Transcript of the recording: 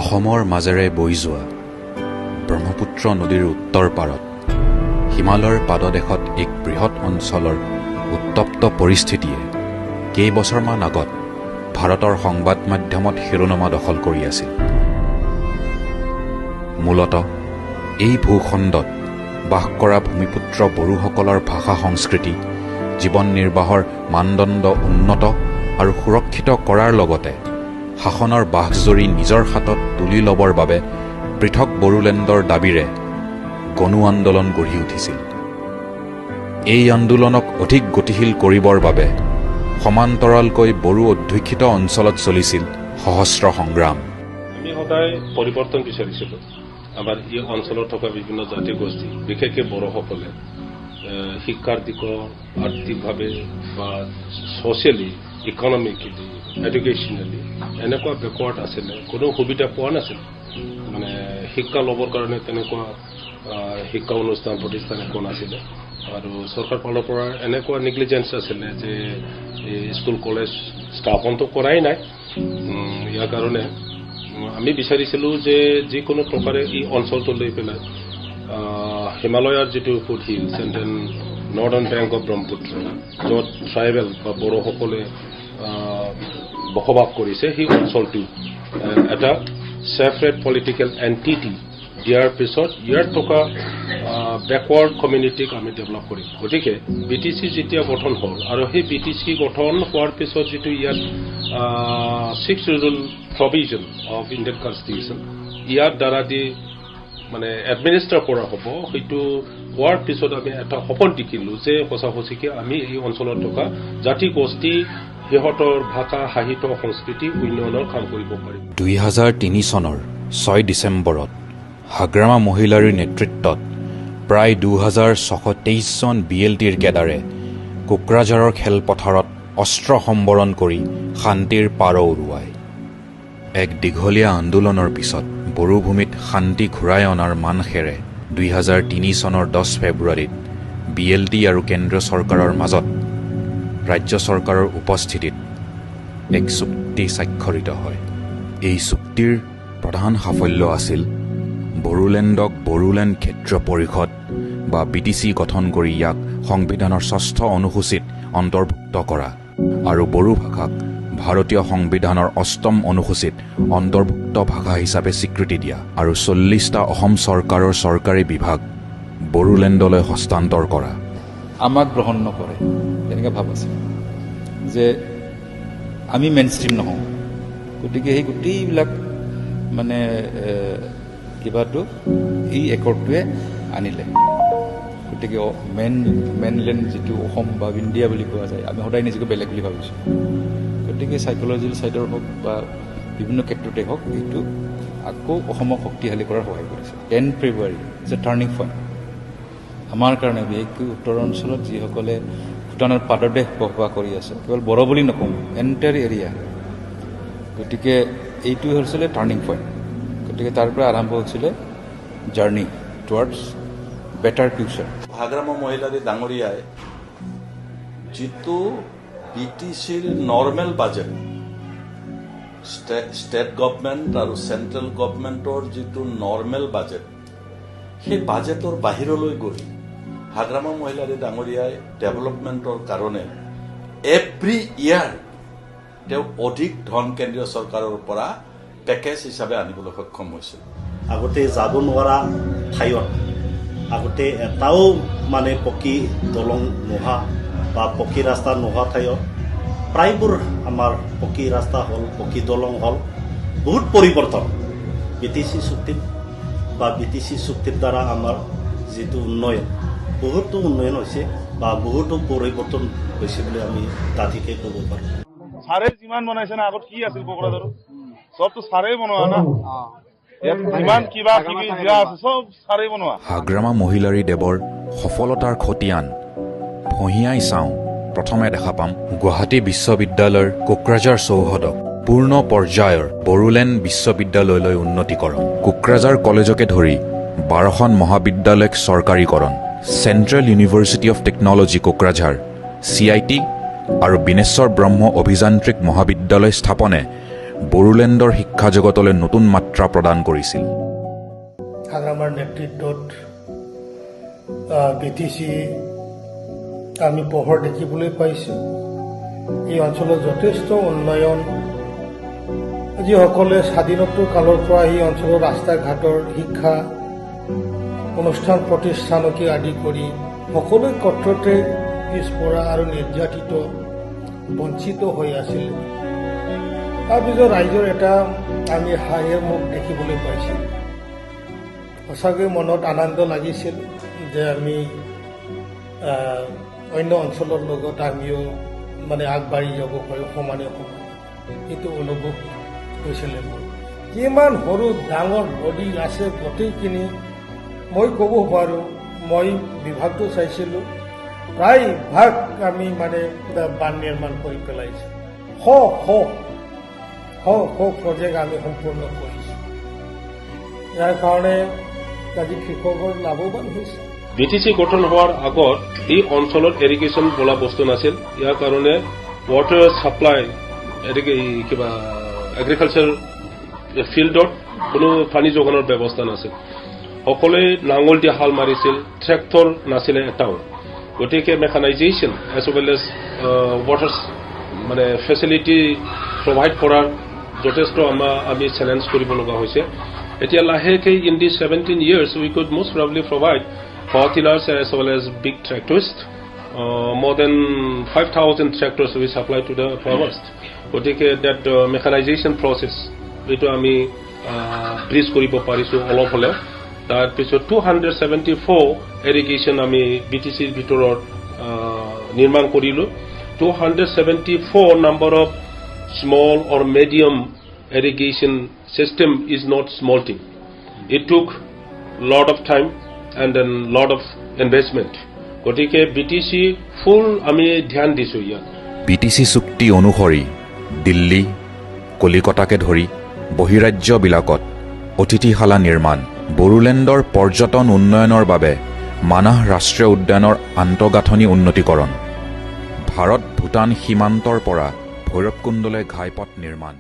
অসমৰ মাজেৰে বৈ যোৱা ব্ৰহ্মপুত্ৰ নদীৰ উত্তৰ পাৰত হিমালয়ৰ পাদদেশত এক বৃহৎ অঞ্চলৰ উত্তপ্ত পৰিস্থিতিয়ে কেইবছৰমান আগত ভাৰতৰ সংবাদ মাধ্যমত শিৰোনামা দখল কৰি আছিল। মূলতঃ এই ভূখণ্ডত বাস কৰা ভূমিপুত্ৰ বড়োসকলৰ ভাষা সংস্কৃতি, জীৱন নিৰ্বাহৰ মানদণ্ড উন্নত আৰু সুৰক্ষিত কৰাৰ লগতে শাসনৰ বাঘজৰী নিজৰ হাতত তুলি ল'বৰ বাবে পৃথক বড়োলেণ্ডৰ দাবীৰে গণ আন্দোলন গঢ়ি উঠিছিল। এই আন্দোলনক অধিক গতিশীল কৰিবৰ বাবে সমান্তৰালকৈ বড়ো অধ্যুষিত অঞ্চলত চলিছিল সহস্ৰ সংগ্ৰাম। আমি সদায় পৰিৱৰ্তন বিচাৰিছিলোঁ। আমাৰ এই অঞ্চলত থকা বিভিন্ন জাতি গোষ্ঠী, বিশেষকৈ বড়োসকলে শিক্ষাৰ দিশত আৰ্থিকভাৱে বা ছ'চিয়েলি, ইকনমিকেলি, এডুকেশ্যনেলি এনেকুৱা বেকৱাৰ্ড আছিলে, কোনো সুবিধা পোৱা নাছিল। মানে শিক্ষা ল'বৰ কাৰণে তেনেকুৱা শিক্ষা অনুষ্ঠান প্ৰতিষ্ঠান একো নাছিলে আৰু চৰকাৰ ফালৰ পৰা এনেকুৱা নেগলিজেঞ্চ আছিলে যে স্কুল কলেজ স্থাপনটো কৰাই নাই। ইয়াৰ কাৰণে আমি বিচাৰিছিলোঁ যে যিকোনো প্ৰকাৰে এই অঞ্চলটো লৈ পেলাই হিমালয়ৰ যিটো foothills and then northern bank of Brahmaputra, য'ত ট্ৰাইবেল বা বড়োসকলে বসবাস কৰিছে, সেই অঞ্চলটো এটা ছেপাৰেট পলিটিকেল এণ্টিটি দিয়াৰ পিছত ইয়াত থকা বেকৱাৰ্ড কমিউনিটিক আমি ডেভেলপ কৰিম। গতিকে BTC যেতিয়া গঠন হ'ল আৰু সেই BTC গঠন হোৱাৰ পিছত যিটো ইয়াত 6th Schedule provision of Indian constitution ইয়াৰ দ্বাৰা দি মানে এডমিনিষ্টাৰ কৰা হ'ব, সেইটো হোৱাৰ পিছত আমি এটা সপোন দেখিলোঁ যে সঁচাসঁচিকৈ আমি এই অঞ্চলত থকা জাতি গোষ্ঠী সিহঁতৰ ভাষা, সাহিত্য, সংস্কৃতি উন্নয়নৰ কাম কৰিব পাৰিম। 2003 চনৰ 6 ডিচেম্বৰত হাগ্ৰামা মহিলাৰীৰ নেতৃত্বত প্ৰায় 2623 জন BLTৰ কেডাৰে কোকৰাঝাৰৰ খেলপথাৰত অস্ত্ৰ সম্বৰণ কৰি শান্তিৰ পাৰ উৰুৱায়। এক দীঘলীয়া আন্দোলনৰ পিছত বড়োভূমিত শান্তি ঘূৰাই অনাৰ মানসেৰে 2003 চনৰ 10 ফেব্ৰুৱাৰীত BLT আৰু কেন্দ্ৰীয় চৰকাৰৰ মাজত ৰাজ্য চৰকাৰৰ উপস্থিতিত এক চুক্তি স্বাক্ষৰিত হয়। এই চুক্তিৰ প্ৰধান সাফল্য আছিল বড়োলেণ্ডক বড়োলেণ্ড ক্ষেত্ৰীয় পৰিষদ বা BTC গঠন কৰি ইয়াক সংবিধানৰ 6ষ্ঠ অনুসূচীত অন্তৰ্ভুক্ত কৰা আৰু বড়ো ভাষাক ভাৰতীয় সংবিধানৰ 8ম অনুসূচীত অন্তৰ্ভুক্ত ভাষা হিচাপে স্বীকৃতি দিয়া আৰু 40টা অসম চৰকাৰৰ চৰকাৰী বিভাগ বড়োলেণ্ডলৈ হস্তান্তৰ কৰা। আমাক গ্ৰহণ নকৰে তেনেকৈ ভাৱ আছে যে আমি মেইনষ্ট্ৰীম নহওঁ। গতিকে সেই গোটেইবিলাক মানে কিবাটো এই একৰ্ডটোৱে আনিলে। গতিকে মেইনলেণ্ড যিটো অসম বা ইণ্ডিয়া বুলি কোৱা যায়, আমি সদায় নিজকে বেলেগ বুলি ভাবিছোঁ। গতিকে চাইক'লজিকেল ছাইডৰ হওক বা বিভিন্ন ক্ষেত্ৰতে হওক, এইটো আকৌ অসমক শক্তিশালী কৰাৰ সহায় কৰিছে। 10 ফেব্ৰুৱাৰী ইজ এ টাৰ্ণিং পইণ্ট আমাৰ কাৰণে, বিশেষকৈ উত্তৰ অঞ্চলত যিসকলে ভূটানৰ পাদদেশ বসবাস কৰি আছে, কেৱল বড়ো বুলি নকওঁ, এণ্টায়াৰ এৰিয়া। গতিকে এইটো হৈছিলে টাৰ্ণিং পইণ্ট। গতিকে তাৰ পৰা আৰম্ভ হৈছিলে journey towards better future. Hagrama Mohilary ডাঙৰীয়াই যিটো BTCৰ নৰ্মেল বাজেট, ষ্টেট গভৰ্ণমেণ্ট আৰু চেণ্ট্ৰেল গভৰ্ণমেণ্টৰ যিটো নৰ্মেল বাজেট, সেই বাজেটৰ বাহিৰলৈ গৈ হাগ্ৰামা মহিলাৰী ডাঙৰীয়াই ডেভেলপমেণ্টৰ কাৰণে এভৰি ইয়াৰ তেওঁ অধিক ধন কেন্দ্ৰীয় চৰকাৰৰ পৰা পেকেজ হিচাপে আনিবলৈ সক্ষম হৈছিল। আগতে যাব নোৱাৰা ঠাইত আগতে এটাও মানে পকী দলং নোহোৱা বা পকী ৰাস্তা নোহোৱা ঠাইত প্ৰায়বোৰ আমাৰ পকী ৰাস্তা হ'ল, পকী দলং হ'ল। বহুত পৰিৱৰ্তন BTC চুক্তিত বা BTC চুক্তিৰ দ্বাৰা আমাৰ যিটো উন্নয়ন, বহুতো উন্নয়ন হৈছে বা বহুতো পৰিৱৰ্তন হৈছে বুলি আমি দাঁতিকে ক'ব পাৰোঁ। ছাৰে যিমান বনাইছে না, আগত কি আছিল কোকৰাঝাৰত, চবতো ছাৰেই বনোৱা না। যিমান কিবা কিবি দিয়া আছে চব ছাৰেই বনোৱা। হাগ্ৰামা মহিলাৰী দেৱৰ সফলতাৰ খতিয়ান ভঁহিয়াই চাওঁ প্ৰথমে দেখা পাম গুৱাহাটী বিশ্ববিদ্যালয়ৰ কোকৰাঝাৰ চৌহদক পূৰ্ণ পৰ্যায়ৰ বড়োলেণ্ড বিশ্ববিদ্যালয়লৈ উন্নতিকৰণ, কোকৰাঝাৰ কলেজকে ধৰি 12খন মহাবিদ্যালয়ক চৰকাৰীকৰণ, central university of technology Kokrajhar CIT আৰু বিনেশ্বৰ ব্ৰহ্ম অভিযান্ত্ৰিক মহাবিদ্যালয় স্থাপনে বড়োলেণ্ডৰ শিক্ষা জগতলৈ নতুন মাত্ৰা প্ৰদান কৰিছিল। হাগ্ৰামাৰ নেতৃত্বত BTC আমি পোহৰ দেখিবলৈ পাইছোঁ। এই অঞ্চলত যথেষ্ট উন্নয়ন, যিসকলে স্বাধীনোত্তৰ কালৰ পৰা এই অঞ্চলৰ ৰাস্তা ঘাটৰ শিক্ষা অনুষ্ঠান প্ৰতিষ্ঠানকে আদি কৰি সকলো ক্ষেত্ৰতে পিছপৰা আৰু নিৰ্যাতিত বঞ্চিত হৈ আছিল। তাৰপিছত ৰাইজৰ এটা আমি হাঁহিৰ মুখ দেখিবলৈ পাইছিলোঁ। সঁচাকৈ মনত আনন্দ লাগিছিল যে আমি অন্য অঞ্চলৰ লগত আমিও মানে আগবাঢ়ি যাব পাৰোঁ সমানে সমানে, এইটো অনুভৱ হৈছিলে মোৰ। কিমান সৰু ডাঙৰ নদী আছে গোটেইখিনি মই ক'ব পাৰোঁ। মই বিভাগটো চাইছিলোঁ, প্ৰায় ভাগ আমি মানে বান্ধ নিৰ্মাণ কৰি পেলাইছোঁ। শ প্ৰজেক্ট আমি সম্পূৰ্ণ কৰিছোঁ। ইয়াৰ কাৰণে আজি কৃষকৰ লাভৱান হৈছে। BTC গঠন হোৱাৰ আগত এই অঞ্চলত এৰিগেশ্যন বোলা বস্তু নাছিল। ইয়াৰ কাৰণে ৱাটাৰ ছাপ্লাই কিবা এগ্ৰিকালচাৰ ফিল্ডত কোনো পানী যোগানৰ ব্যৱস্থা নাছিল। সকলোৱে নাঙল দি হাল মাৰিছিল, ট্ৰেক্টৰ নাছিলে এটাও। গতিকে mechanisation as well as water মানে ফেচিলিটি প্ৰভাইড কৰাৰ যথেষ্ট আমি চেলেঞ্জ কৰিব লগা হৈছে। এতিয়া লাহেকৈ in the 17 years we could most probably provide power tillers as well as big tractors. More than 5,000 tractors we supply to the farmers. গতিকে that mechanization process এইটো আমি ব্ৰিজ কৰিব পাৰিছোঁ অলপ হ'লেও। তাৰপিছত 274 এৰিগেশ্যন আমি BTCৰ ভিতৰত নিৰ্মাণ কৰিলোঁ। 274 number of small or medium irrigation system is not small thing. It took lot of time and then lot of investment. গতিকে BTC ফুল আমি ধ্যান দিছোঁ ইয়াত। BTC চুক্তি অনুসৰি দিল্লী, কলিকতাকে ধৰি বহিৰাজ্যবিলাকত অতিথিশালা নিৰ্মাণ, বড়োলেণ্ডৰ পৰ্যটন উন্নয়নৰ বাবে মানাহ ৰাষ্ট্ৰীয় উদ্যানৰ আন্তঃগাঁথনি উন্নতিকৰণ, ভাৰত ভূটান সীমান্তৰ পৰা ভৈৰৱকুণ্ডলৈ ঘাইপথ নিৰ্মাণ।